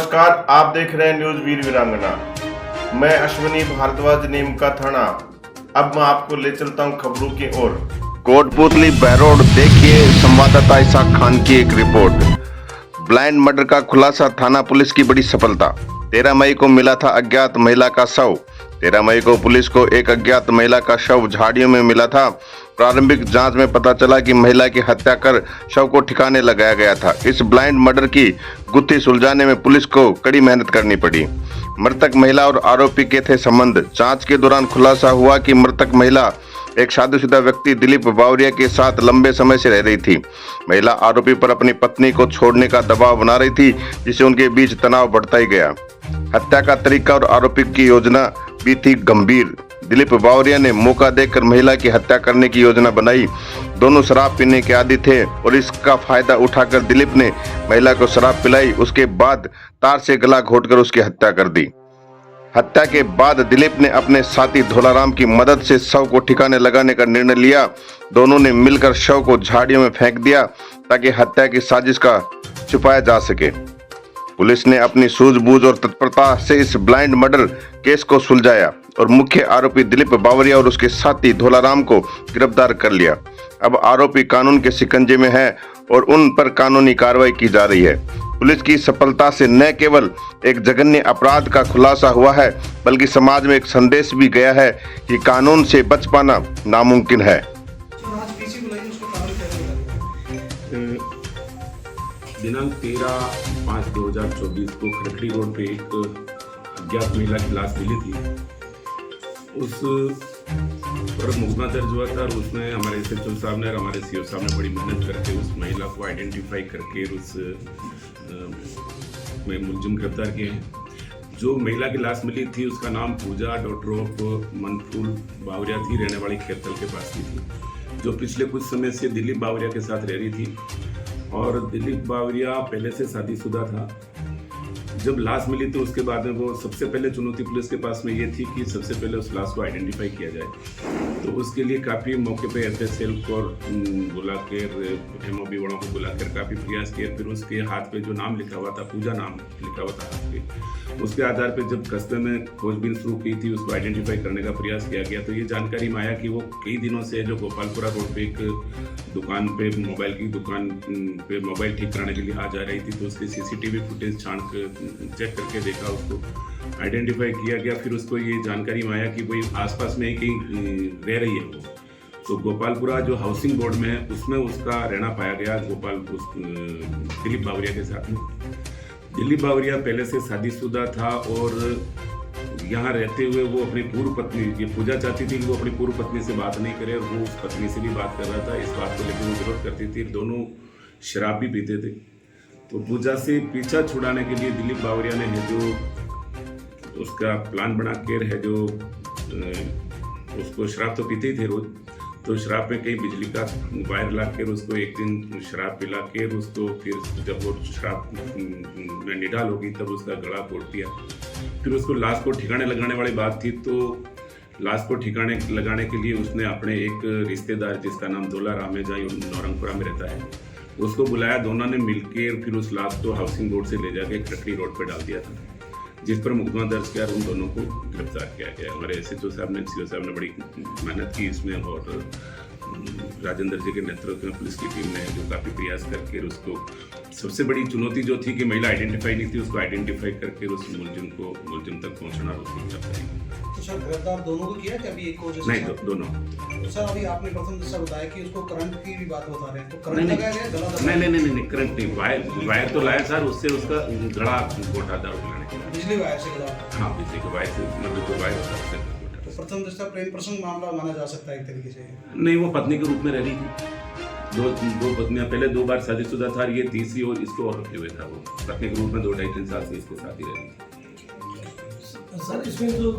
नमस्कार, आप देख रहे हैं न्यूज वीर वीरांगना। मैं अश्विनी भारद्वाज नीमका थाना। अब मैं आपको ले चलता हूं खबरों की ओर। कोटपुतली बहरोड, देखिए संवाददाता इसाक खान की एक रिपोर्ट। ब्लाइंड मर्डर का खुलासा, थाना पुलिस की बड़ी सफलता। 13 मई को मिला था अज्ञात महिला का शव। 13 मई को पुलिस को एक अज्ञात महिला का शव झाड़ियों में मिला था। प्रारंभिक जांच में पता चला कि महिला की हत्या कर शव को ठिकाने लगाया गया था। इस ब्लाइंड मर्डर की गुत्थी सुलझाने में पुलिस को कड़ी मेहनत करनी पड़ी। मृतक महिला और आरोपी के थे संबंध। जांच के दौरान खुलासा हुआ कि मृतक महिला एक शादीशुदा व्यक्ति दिलीप बावरिया के साथ लंबे समय से रह रही थी। महिला आरोपी पर अपनी पत्नी को छोड़ने का दबाव बना रही थी, जिससे उनके बीच तनाव बढ़ता ही गया। हत्या का तरीका और आरोपी की योजना भी थी गंभीर। दिलीप बावरिया ने मौका देकर महिला की हत्या करने की योजना बनाई। दोनों शराब पीने के आदी थे और इसका फायदा उठाकर दिलीप ने महिला को शराब पिलाई। उसके बाद तार से गला घोटकर उसकी हत्या कर दी। हत्या के बाद दिलीप ने अपने साथी धोलाराम की मदद से शव को ठिकाने लगाने का निर्णय लिया। दोनों ने मिलकर शव को झाड़ियों में फेंक दिया ताकि हत्या की साजिश का छुपाया जा सके। पुलिस ने अपनी सूझबूझ और तत्परता से इस ब्लाइंड मर्डर केस को सुलझाया और मुख्य आरोपी दिलीप बावरिया और उसके साथी धोलाराम को गिरफ्तार कर लिया। अब आरोपी कानून के शिकंजे में है और उन पर कानूनी कार्रवाई की जा रही है। पुलिस की सफलता से न केवल एक जघन्य अपराध का खुलासा हुआ है, बल्कि समाज में एक संदेश भी गया है कि कानून से बच पाना नामुमकिन है। दिनांक 13/5/2024 को खरखड़ी रोड पे एक अज्ञात महिला की लाश मिली थी। उस पर मुकदमा दर्ज हुआ था और उसमें हमारे एसएचओ साहब ने और हमारे सीओ साहब ने बड़ी मेहनत करके उस महिला को आइडेंटिफाई करके उस में मुलजिम गिरफ्तार किए हैं। जो महिला की लाश मिली थी उसका नाम पूजा डॉक्टर ऑफ मनफूल बावरिया थी, रहने वाली खेतल के पास की थी, जो पिछले कुछ समय से दिलीप बावरिया के साथ रह रही थी। और दिलीप बावरिया पहले से शादीशुदा था। जब लाश मिली तो उसके बाद में वो सबसे पहले चुनौती पुलिस के पास में ये थी कि सबसे पहले उस लाश को आइडेंटिफाई किया जाए। तो उसके लिए काफ़ी मौके पे एफएसएल को बुलाकर एमओबी वालों को बुलाकर काफ़ी प्रयास किए। फिर उसके हाथ पे जो नाम लिखा हुआ था, पूजा नाम लिखा हुआ था हाथ पे, उसके आधार पे जब कस्बे में खोजबीन शुरू की थी, उसको आइडेंटिफाई करने का प्रयास किया गया। तो ये जानकारी में आया कि वो कई दिनों से जो गोपालपुरा रोड पे एक दुकान पे मोबाइल की दुकान पे मोबाइल ठीक कराने के लिए आ जा रही थी। तो उसकी सीसीटीवी फुटेज छान कर चेक करके देखा, उसको आइडेंटिफाई किया गया। फिर उसको ये जानकारी में आया कि भाई आसपास में कहीं रह रही है वो। तो गोपालपुरा जो हाउसिंग बोर्ड में है उसमें उसका रहना पाया गया दिलीप बावरिया के साथ में। दिलीप बावरिया पहले से शादीशुदा था और यहाँ रहते हुए वो अपनी पूर्व पत्नी, ये पूजा चाहती थी कि वो अपनी पूर्व पत्नी से बात नहीं करे और वो उस पत्नी से भी बात कर रहा था। इस बात को लेकर वो विरोध करती थी। दोनों शराब भी पीते थे। तो पूजा से पीछा छुड़ाने के लिए दिलीप बावरिया ने है जो उसका प्लान बना के है जो उसको शराब तो पीते ही थे रोज। तो शराब में कहीं बिजली का वायर ला कर उसको एक दिन शराब पिला के उसको फिर जब वो शराब में निडाल होगी तब उसका गला तोड़ दिया। फिर उसको लाश को ठिकाने लगाने वाली बात थी। तो लाश को ठिकाने लगाने के लिए उसने अपने एक रिश्तेदार जिसका नाम धोलाराम है, जहाँ नौरंगपुरा में रहता है, उसको बुलाया। दोनों ने मिलकर फिर उस लाश को हाउसिंग बोर्ड से ले जाके खरखड़ी रोड पर डाल दिया था, जिस पर मुकदमा दर्ज किया और उन दोनों को गिरफ्तार किया गया। हमारे एसएचओ साहब ने, सीओ साहब ने बड़ी मेहनत की इसमें और राजेंद्र जी के नेतृत्व में पुलिस की टीम ने जो काफ़ी प्रयास करके उसको, सबसे बड़ी चुनौती जो थी कि महिला आइडेंटिफाई नहीं थी, उसको आइडेंटिफाई करके उस मुलजिम तक पहुंचना और उसकी गिरफ्तारी। तो सर गिरफ्तार दोनों को किया कि अभी एक को? नहीं, दोनों। तो सर अभी आपने प्रथम दृष्टया बताया कि उसको करंट की भी बात बता रहे हैं, तो करंट लगाया गया, गला दबाया? नहीं, करंट नहीं, वायर तो लाया सर, उससे उसका गला घोटा दारू पिलाने के लिए। बिजली वायर से गला? हाँ, बिजली के वायर से, मतलब जो वायर होता है उससे। तो प्रथम दृष्टया प्रेम प्रसंग मामला माना जा सकता है एक तरीके से? नहीं, वो पत्नी के रूप में रह रही थी। दो पत्नियां, पहले 2 बार शादीशुदा था, ये तीसरी और इसको और रखे हुए था। वो पत्नी के रूप में 2-2.5-3 साल से इसके साथ ही रह रही थी। सर इसमें जो